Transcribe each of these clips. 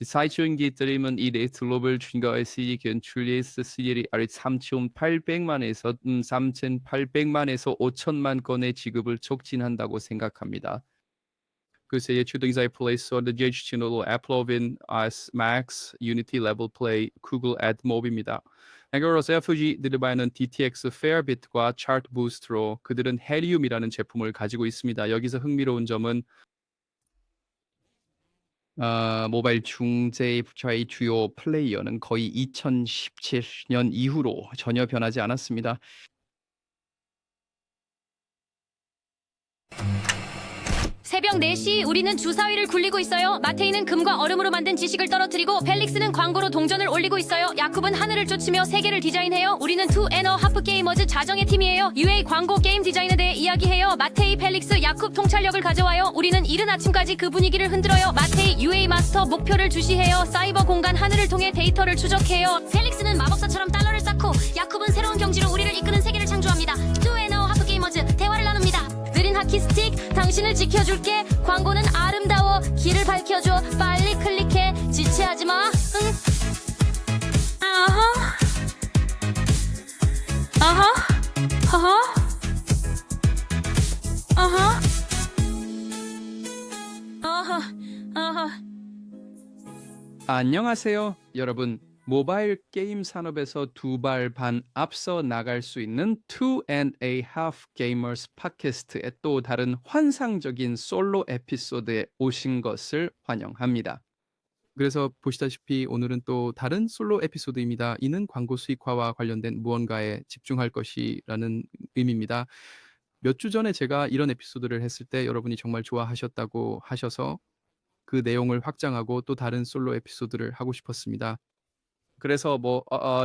Die Zeitschriftgetrieben Idee Global 증가했으니 출리에스 시리 아리 3,800만에서 3,800만에서 5천만 건의 지급을 촉진한다고 생각합니다. 그래서 예추등사의 플레이스토어 제지 채널로 애플로빈, Max, Unity Level Play, Google AdMob입니다. 앵거로서 FG 드리바이는 DTX Fairbit과 Chart Boost로 그들은 헬리움이라는 제품을 가지고 있습니다. 여기서 흥미로운 점은 모바일 중재의 주요 플레이어는 거의 2017년 이후로 전혀 변하지 않았습니다. 새벽 4시 우리는 주사위를 굴리고 있어요. 마테이는 금과 얼음으로 만든 지식을 떨어뜨리고 펠릭스는 광고로 동전을 올리고 있어요. 야쿱은 하늘을 쫓으며 세계를 디자인해요. 우리는 투 애너 하프 게이머즈 자정의 팀이에요. UA 광고 게임 디자인에 대해 이야기해요. 마테이, 펠릭스, 야쿱 통찰력을 가져와요. 우리는 이른 아침까지 그 분위기를 흔들어요. 마테이, UA 마스터 목표를 주시해요. 사이버 공간 하늘을 통해 데이터를 추적해요. 펠릭스는 마법사처럼 달러를 쌓고 야쿱은 새로운 경지로 우리를 이끄는 세계를 창조합니다. 투 애너 하프 게이머즈 대화를 나눕니다. 느린 하키 스틱 당신을 지켜줄게. 광고는 아름다워 길을 밝혀줘. 빨리 클릭해 지체하지마. 아하 아하 아하 아하 아하 아하. 안녕하세요, 여러분. 모바일 게임 산업에서 두 발 반 앞서 나갈 수 있는 Two and a Half Gamers 팟캐스트의 또 다른 환상적인 솔로 에피소드에 오신 것을 환영합니다. 그래서 보시다시피 오늘은 또 다른 솔로 에피소드입니다. 이는 광고 수익화와 관련된 무언가에 집중할 것이라는 의미입니다. 몇 주 전에 제가 이런 에피소드를 했을 때 여러분이 정말 좋아하셨다고 하셔서 그 내용을 확장하고 또 다른 솔로 에피소드를 하고 싶었습니다. 그래서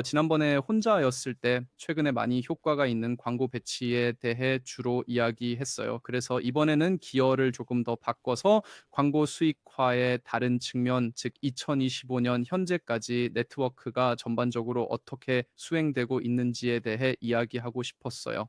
지난번에 혼자였을 때 최근에 많이 효과가 있는 광고 배치에 대해 주로 이야기했어요. 그래서 이번에는 기어를 조금 더 바꿔서 광고 수익화의 다른 측면, 즉 2025년 현재까지 네트워크가 전반적으로 어떻게 수행되고 있는지에 대해 이야기하고 싶었어요.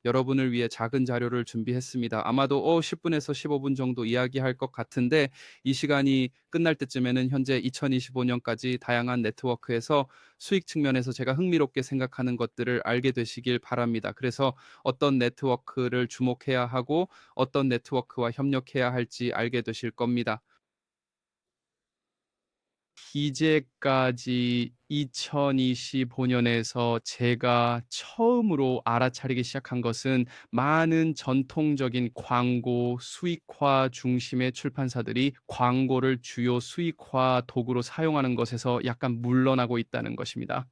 여러분을 위해 작은 자료를 준비했습니다. 아마도 10분에서 15분 정도 이야기할 것 같은데 이 시간이 끝날 때쯤에는 현재 2025년까지 다양한 네트워크에서 수익 측면에서 제가 흥미롭게 생각하는 것들을 알게 되시길 바랍니다. 그래서 어떤 네트워크를 주목해야 하고 어떤 네트워크와 협력해야 할지 알게 되실 겁니다. 이제까지 2025년에서 제가 처음으로 알아차리기 시작한 것은 많은 전통적인 광고 수익화 중심의 출판사들이 광고를 주요 수익화 도구로 사용하는 것에서 약간 물러나고 있다는 것입니다.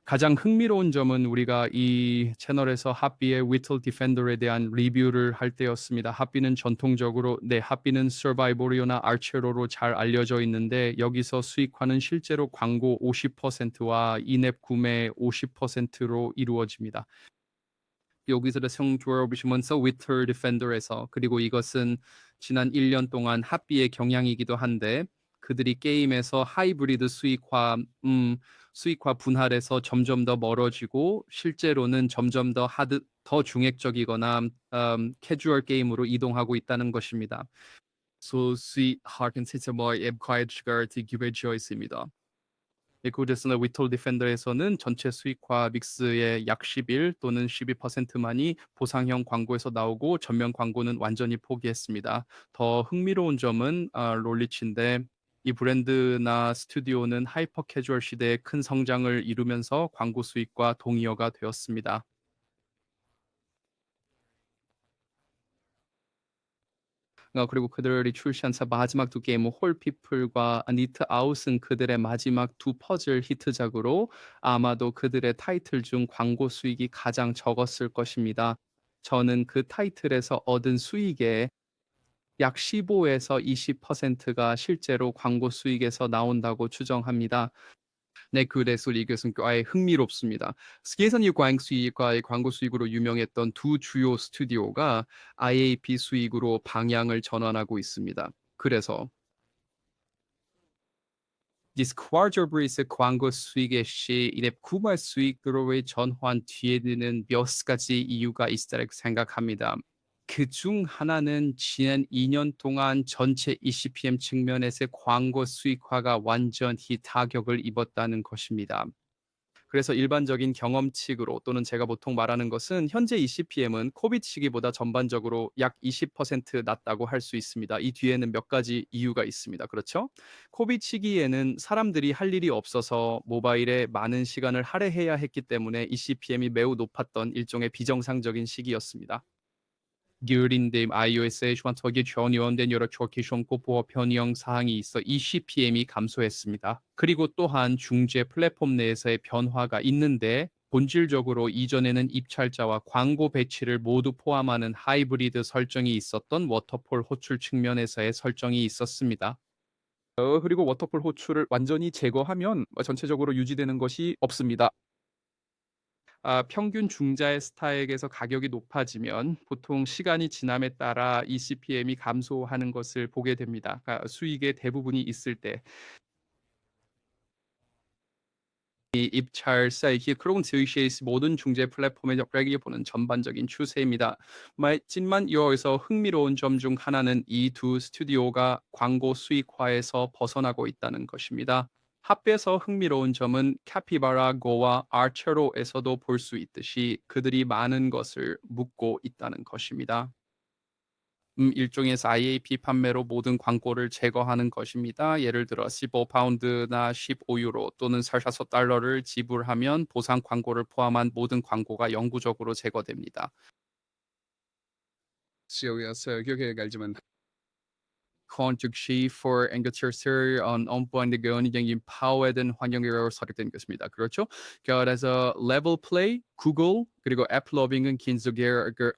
가장 흥미로운 점은 우리가 이 채널에서 핫비의 Whittle Defender에 대한 리뷰를 할 때였습니다. 핫비는 전통적으로 핫비는 서바이벌이나 아체로로 잘 알려져 있는데 여기서 수익화는 실제로 광고 50%와 인앱 구매 50%로 이루어집니다. 여기서 성조어 보시면서 Whittle Defender에서 그리고 이것은 지난 1년 동안 핫비의 경향이기도 한데 그들이 게임에서 하이브리드 수익화 분할에서 점점 더 멀어지고 실제로는 점점 더 더 중액적이거나 캐주얼 게임으로 이동하고 있다는 것입니다. 소수의 하ken시스템의 앱과의 기회 조이스입니다. 에코데스나 위톨 디펜더에서는 전체 수익화 믹스의 약 11 또는 12%만이 보상형 광고에서 나오고 전면 광고는 완전히 포기했습니다. 더 흥미로운 점은 롤리치인데 이 브랜드나 스튜디오는 하이퍼 캐주얼 시대에 큰 성장을 이루면서 광고 수익과 동의어가 되었습니다. 그리고 그들이 출시한 마지막 두 게임은 홀피플과 니트 아웃은 그들의 마지막 두 퍼즐 히트작으로 아마도 그들의 타이틀 중 광고 수익이 가장 적었을 것입니다. 저는 그 타이틀에서 얻은 수익의 약 15에서 20%가 실제로 광고 수익에서 나온다고 추정합니다. 네, 그래서 이것은 꽤 흥미롭습니다. 스케이선유 광 수익과의 광고 수익으로 유명했던 두 주요 스튜디오가 IAP 수익으로 방향을 전환하고 있습니다. 그래서 디스코저 브리스 광고 수익의 시 이랩 구매 수익으로의 전환 뒤에는 몇 가지 이유가 있다고 생각합니다. 그중 하나는 지난 2년 동안 전체 ECPM 측면에서의 광고 수익화가 완전히 타격을 입었다는 것입니다. 그래서 일반적인 경험칙으로 또는 제가 보통 말하는 것은 현재 ECPM은 코비드 시기보다 전반적으로 약 20% 낮다고 할 수 있습니다. 이 뒤에는 몇 가지 이유가 있습니다. 그렇죠? 코비드 시기에는 사람들이 할 일이 없어서 모바일에 많은 시간을 할애해야 했기 때문에 ECPM이 매우 높았던 일종의 비정상적인 시기였습니다. 기울인데 iOS에 전투기 전이원된 여러 초기 손꼽고 변형 사항이 있어 이 CPM이 감소했습니다. 그리고 또한 중재 플랫폼 내에서의 변화가 있는데 본질적으로 이전에는 입찰자와 광고 배치를 모두 포함하는 하이브리드 설정이 있었던 워터폴 호출 측면에서의 설정이 있었습니다. 그리고 워터폴 호출을 완전히 제거하면 전체적으로 유지되는 것이 없습니다. 평균 중자의 스타액에서 가격이 높아지면 보통 시간이 지남에 따라 ECPM이 감소하는 것을 보게 됩니다. 그러니까 수익의 대부분이 있을 때 이 입찰 사이기 그런 스위시에서 모든 중재 플랫폼의 역량이 보는 전반적인 추세입니다. 하지만 여기서 흥미로운 점 중 하나는 이 두 스튜디오가 광고 수익화에서 벗어나고 있다는 것입니다. 합해서 흥미로운 점은 카피바라 고와 아처로에서도 볼 수 있듯이 그들이 많은 것을 묻고 있다는 것입니다. 일종의 IAP 판매로 모든 광고를 제거하는 것입니다. 예를 들어 15파운드나 15유로 또는 44달러를 지불하면 보상 광고를 포함한 모든 광고가 영구적으로 제거됩니다. 여기서 기억해 알지만 즉시 for engagement onboarding empowered 환경이라고 설정된 것입니다. 그렇죠? 그래서 레벨 플레이, 구글 그리고 애플러빙은 긴속에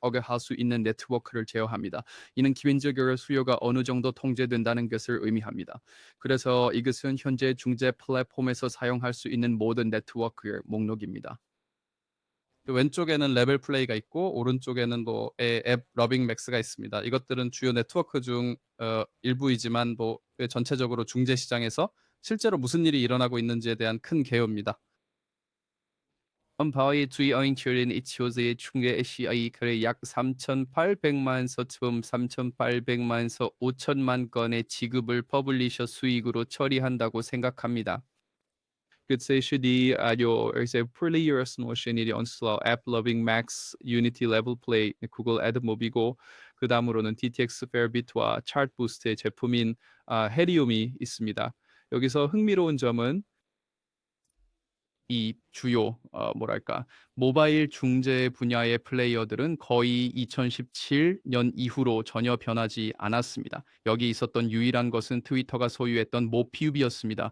어겨할 수 있는 네트워크를 제어합니다. 이는 기본적으로 수요가 어느 정도 통제된다는 것을 의미합니다. 그래서 이것은 현재 중재 플랫폼에서 사용할 수 있는 모든 네트워크의 목록입니다. 왼쪽에는 레벨 플레이가 있고 오른쪽에는 앱 러빙 맥스가 있습니다. 이것들은 주요 네트워크 중 일부이지만 전체적으로 중재 시장에서 실제로 무슨 일이 일어나고 있는지에 대한 큰 개요입니다. 바의 주의어인출인 이치오즈의 중개 시의 거래 약 3,800만서 처음 3,800만서 5천만 건의 지급을 퍼블리셔 수익으로 처리한다고 생각합니다. Kısa diyor işte Players Notion이 onslaught, App Loving Max, Unity Level Play, 구글 애드모비고 그 다음으로는 DTX Fairbit와 차트부스트의 제품인 헤리움이 있습니다. 여기서 흥미로운 점은 이 주요 뭐랄까 모바일 중재 분야의 플레이어들은 거의 2017년 이후로 전혀 변하지 않았습니다. 여기 있었던 유일한 것은 트위터가 소유했던 모피읍이었습니다.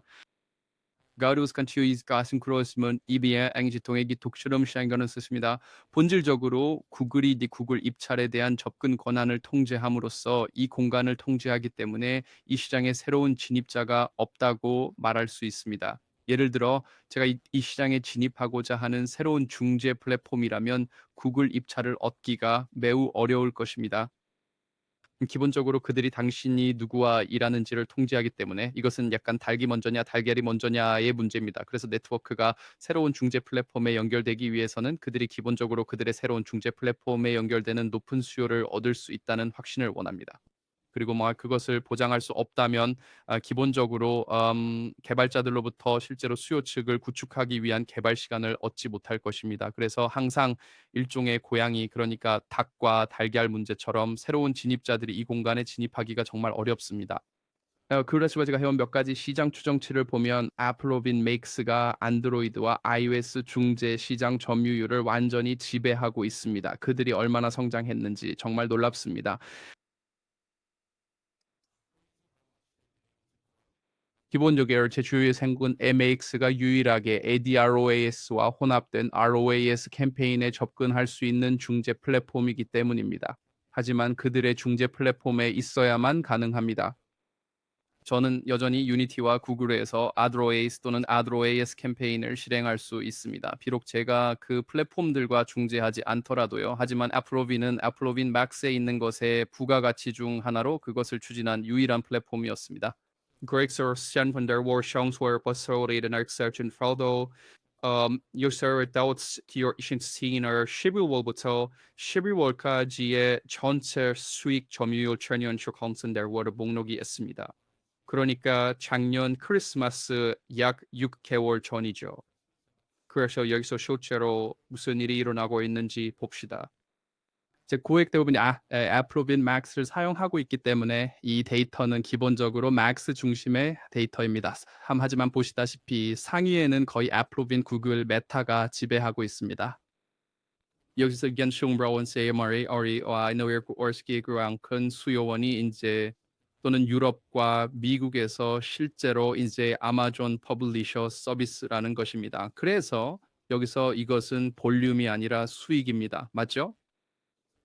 Garus Cantuis 가슴 크로스문 이비의 앵지통액이 독처럼 시행하는 썼습니다. 본질적으로 구글이 구글 입찰에 대한 접근 권한을 통제함으로써 이 공간을 통제하기 때문에 이 시장에 새로운 진입자가 없다고 말할 수 있습니다. 예를 들어 제가 이 시장에 진입하고자 하는 새로운 중재 플랫폼이라면 구글 입찰을 얻기가 매우 어려울 것입니다. 기본적으로 그들이 당신이 누구와 일하는지를 통제하기 때문에 이것은 약간 닭이 먼저냐 달걀이 먼저냐의 문제입니다. 그래서 네트워크가 새로운 중재 플랫폼에 연결되기 위해서는 그들이 기본적으로 그들의 새로운 중재 플랫폼에 연결되는 높은 수요를 얻을 수 있다는 확신을 원합니다. 그리고 그것을 보장할 수 없다면 기본적으로 개발자들로부터 실제로 수요 측을 구축하기 위한 개발 시간을 얻지 못할 것입니다. 그래서 항상 일종의 고양이 그러니까 닭과 달걀 문제처럼 새로운 진입자들이 이 공간에 진입하기가 정말 어렵습니다. 그래서 제가 해온 몇 가지 시장 추정치를 보면 애플로빈 메이크스가 안드로이드와 iOS 중재 시장 점유율을 완전히 지배하고 있습니다. 그들이 얼마나 성장했는지 정말 놀랍습니다. 기본적으로 제주의 생군 MAX가 유일하게 ADROAS와 혼합된 ROAS 캠페인에 접근할 수 있는 중재 플랫폼이기 때문입니다. 하지만 그들의 중재 플랫폼에 있어야만 가능합니다. 저는 여전히 유니티와 구글에서 AdROAS 또는 AdROAS 캠페인을 실행할 수 있습니다. 비록 제가 그 플랫폼들과 중재하지 않더라도요. 하지만 애플로빈은 애플로빈 맥스에 있는 것의 부가가치 중 하나로 그것을 추진한 유일한 플랫폼이었습니다. Greg Sorsian von der Warschungswer Pastoriden Arxerchen Faldo 요새 adults tier 2010을 12월부터 12월까지의 전체 수익 점유율 전년축 컨센더워드 목록이 있습니다. 그러니까 작년 크리스마스 약 6개월 전이죠. 그래서 여기서 실제로 무슨 일이 일어나고 있는지 봅시다. 제 고객 대부분이 애플로빈 맥스를 사용하고 있기 때문에 이 데이터는 기본적으로 맥스 중심의 데이터입니다. 하지만 보시다시피 상위에는 거의 애플로빈, 구글, 메타가 지배하고 있습니다. 여기서 견충브라운 세이머리 어리와 노예르스키 그랑 큰 수요원이 이제 또는 유럽과 미국에서 실제로 이제 아마존 퍼블리셔 서비스라는 것입니다. 그래서 여기서 이것은 볼륨이 아니라 수익입니다. 맞죠?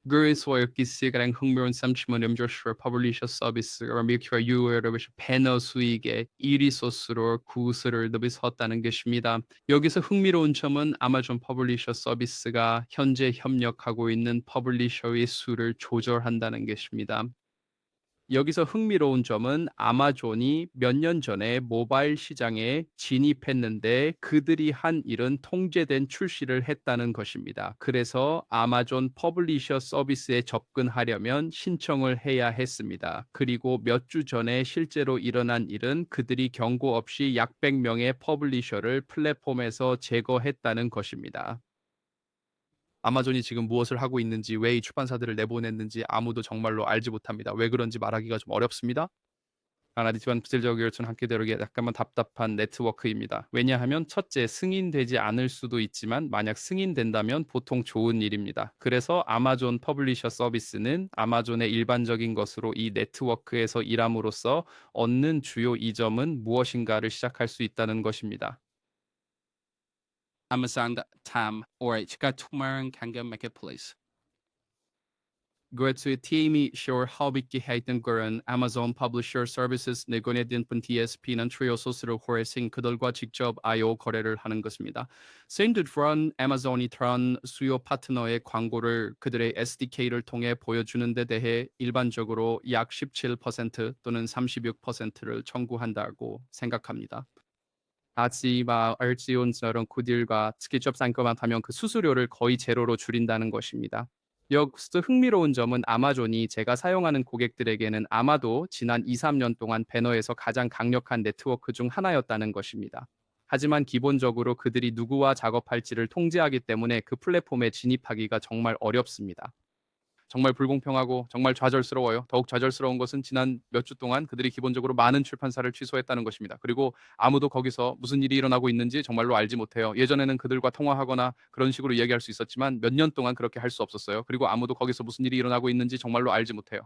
그래서 여기서 가장 흥미로운 삼침은 음조슈와 퍼블리셔 서비스가 미국과 유럽의 배너 수익의 1위 소스로 구슬을 넘어섰다는 것입니다. 여기서 흥미로운 점은 아마존 퍼블리셔 서비스가 현재 협력하고 있는 퍼블리셔의 수를 조절한다는 것입니다. 여기서 흥미로운 점은 아마존이 몇 년 전에 모바일 시장에 진입했는데 그들이 한 일은 통제된 출시를 했다는 것입니다. 그래서 아마존 퍼블리셔 서비스에 접근하려면 신청을 해야 했습니다. 그리고 몇 주 전에 실제로 일어난 일은 그들이 경고 없이 약 100명의 퍼블리셔를 플랫폼에서 제거했다는 것입니다. 아마존이 지금 무엇을 하고 있는지, 왜 이 출판사들을 내보냈는지 아무도 정말로 알지 못합니다. 왜 그런지 말하기가 좀 어렵습니다. 하지만 부질적으로 함께 다루기에 약간만 답답한 네트워크입니다. 왜냐하면 첫째, 승인되지 않을 수도 있지만 만약 승인된다면 보통 좋은 일입니다. 그래서 아마존 퍼블리셔 서비스는 아마존의 일반적인 것으로 이 네트워크에서 일함으로써 얻는 주요 이점은 무엇인가를 시작할 수 있다는 것입니다. Amazon Tam or Chikatumarang Kanga Marketplace. 그래서 팀이 sure 허비기했던 그런 Amazon Publisher Services 내고내던 DSP는 트리오 소스를 호해싱 그들과 직접 I/O 거래를 하는 것입니다. 샌드프런 Amazon이 다른 수요 파트너의 광고를 그들의 SDK를 통해 보여주는 데 대해 일반적으로 약 17% 또는 36%를 청구한다고 생각합니다. 하지만 알지온처럼 그들과 직접 상담하면 그 수수료를 거의 제로로 줄인다는 것입니다. 여기서 흥미로운 점은 아마존이 제가 사용하는 고객들에게는 아마도 지난 2, 3년 동안 배너에서 가장 강력한 네트워크 중 하나였다는 것입니다. 하지만 기본적으로 그들이 누구와 작업할지를 통제하기 때문에 그 플랫폼에 진입하기가 정말 어렵습니다. 정말 불공평하고 정말 좌절스러워요. 더욱 좌절스러운 것은 지난 몇 주 동안 그들이 기본적으로 많은 출판사를 취소했다는 것입니다. 그리고 아무도 거기서 무슨 일이 일어나고 있는지 정말로 알지 못해요. 예전에는 그들과 통화하거나 그런 식으로 이야기할 수 있었지만 몇 년 동안 그렇게 할 수 없었어요. 그리고 아무도 거기서 무슨 일이 일어나고 있는지 정말로 알지 못해요.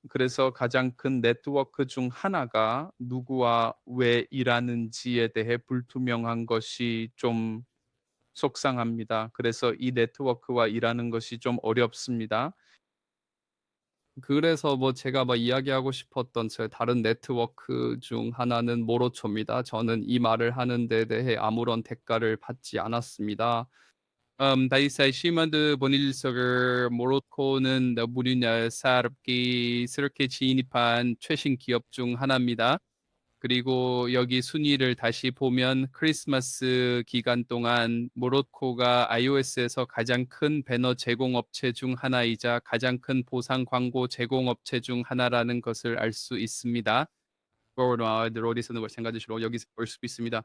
그래서 가장 큰 네트워크 중 하나가 누구와 왜 일하는지에 대해 불투명한 것이 좀 속상합니다. 그래서 이 네트워크와 일하는 것이 좀 어렵습니다. 그래서 제가 이야기하고 싶었던 제 다른 네트워크 중 하나는 모로초입니다. 저는 이 말을 하는 데 대해 아무런 대가를 받지 않았습니다. 다이사이 시먼드 보닐서그 모로코는 우리나라 새롭게 진입한 최신 기업 중 하나입니다. 그리고 여기 순위를 다시 보면 크리스마스 기간 동안 모로코가 iOS에서 가장 큰 배너 제공업체 중 하나이자 가장 큰 보상 광고 제공업체 중 하나라는 것을 알 수 있습니다. 어디서는 마찬가지로 여기서 볼 수 있습니다.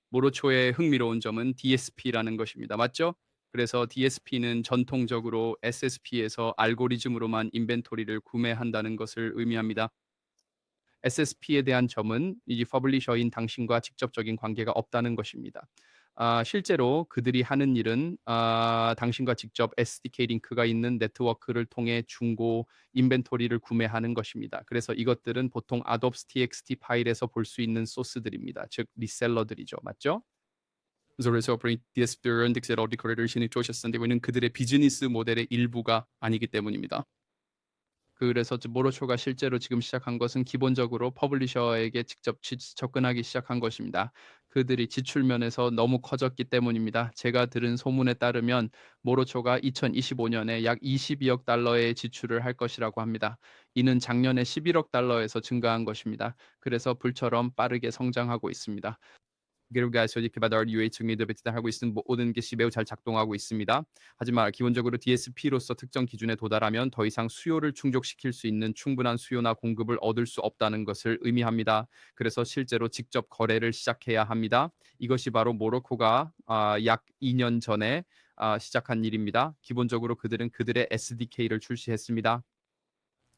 모로초의 흥미로운 점은 DSP라는 것입니다. 맞죠? 그래서 DSP는 전통적으로 SSP에서 알고리즘으로만 인벤토리를 구매한다는 것을 의미합니다. SSP에 대한 점은 이 퍼블리셔인 당신과 직접적인 관계가 없다는 것입니다. 실제로 그들이 하는 일은 당신과 직접 SDK 링크가 있는 네트워크를 통해 중고 인벤토리를 구매하는 것입니다. 그래서 이것들은 보통 Adobe TXT 파일에서 볼 수 있는 소스들입니다. 즉 리셀러들이죠. 맞죠? 그래서 DSP를 덱셀 어디커를 신입조셨는데 왜냐면 그들의 비즈니스 모델의 일부가 아니기 때문입니다. 그래서 모로초가 실제로 지금 시작한 것은 기본적으로 퍼블리셔에게 직접 접근하기 시작한 것입니다. 그들이 지출 면에서 너무 커졌기 때문입니다. 제가 들은 소문에 따르면 모로초가 2025년에 약 22억 달러의 지출을 할 것이라고 합니다. 이는 작년에 11억 달러에서 증가한 것입니다. 그래서 불처럼 빠르게 성장하고 있습니다. 그리고 이렇게 UA 증리도 하고 있는 모든 것이 매우 잘 작동하고 있습니다. 하지만 기본적으로 DSP로서 특정 기준에 도달하면 더 이상 수요를 충족시킬 수 있는 충분한 수요나 공급을 얻을 수 없다는 것을 의미합니다. 그래서 실제로 직접 거래를 시작해야 합니다. 이것이 바로 모로코가 약 2년 전에 시작한 일입니다. 기본적으로 그들은 그들의 SDK를 출시했습니다.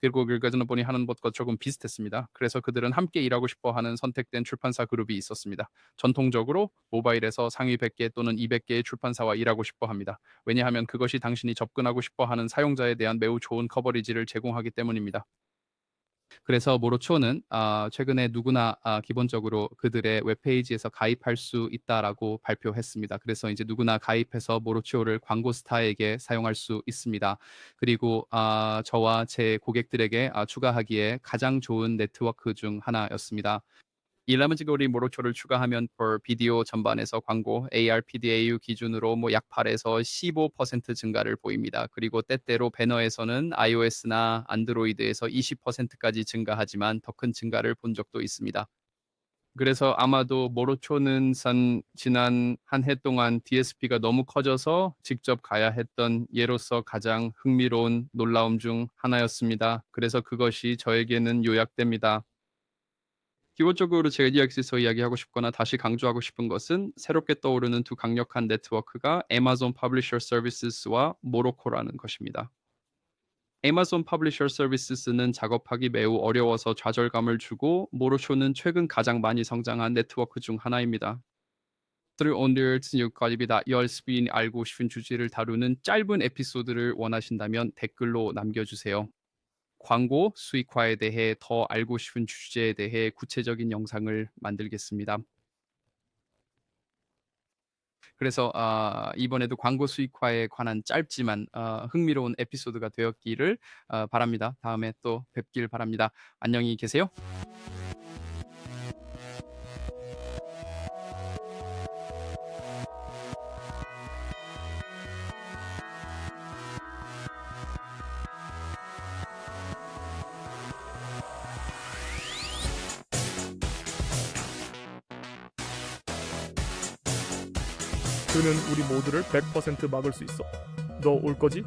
그리고 결과적으로 보니 하는 것과 조금 비슷했습니다. 그래서 그들은 함께 일하고 싶어하는 선택된 출판사 그룹이 있었습니다. 전통적으로 모바일에서 상위 100개 또는 200개의 출판사와 일하고 싶어합니다. 왜냐하면 그것이 당신이 접근하고 싶어하는 사용자에 대한 매우 좋은 커버리지를 제공하기 때문입니다. 그래서 모로초는 최근에 누구나 기본적으로 그들의 웹페이지에서 가입할 수 있다라고 발표했습니다. 그래서 이제 누구나 가입해서 모로초를 광고 스타에게 사용할 수 있습니다. 그리고 저와 제 고객들에게 추가하기에 가장 좋은 네트워크 중 하나였습니다. 일라문지가 우리 모로초를 추가하면 비디오 전반에서 광고 ARPDAU 기준으로 약 8에서 15% 증가를 보입니다. 그리고 때때로 배너에서는 iOS나 안드로이드에서 20%까지 증가하지만 더 큰 증가를 본 적도 있습니다. 그래서 아마도 모로초는 지난 한 해 동안 DSP가 너무 커져서 직접 가야 했던 예로서 가장 흥미로운 놀라움 중 하나였습니다. 그래서 그것이 저에게는 요약됩니다. 기본적으로 제가 여기서 이야기하고 싶거나 다시 강조하고 싶은 것은 새롭게 떠오르는 두 강력한 네트워크가 Amazon Publisher Services와 모로코라는 것입니다. Amazon Publisher Services는 작업하기 매우 어려워서 좌절감을 주고 모로코는 최근 가장 많이 성장한 네트워크 중 하나입니다. 오늘 여기까지입니다. 열심히 알고 싶은 주제를 다루는 짧은 에피소드를 원하신다면 댓글로 남겨주세요. 광고 수익화에 대해 더 알고 싶은 주제에 대해 구체적인 영상을 만들겠습니다. 그래서 이번에도 광고 수익화에 관한 짧지만 흥미로운 에피소드가 되었기를 바랍니다. 다음에 또 뵙길 바랍니다. 안녕히 계세요. 그는 우리 모두를 100% 막을 수 있어. 너 올 거지?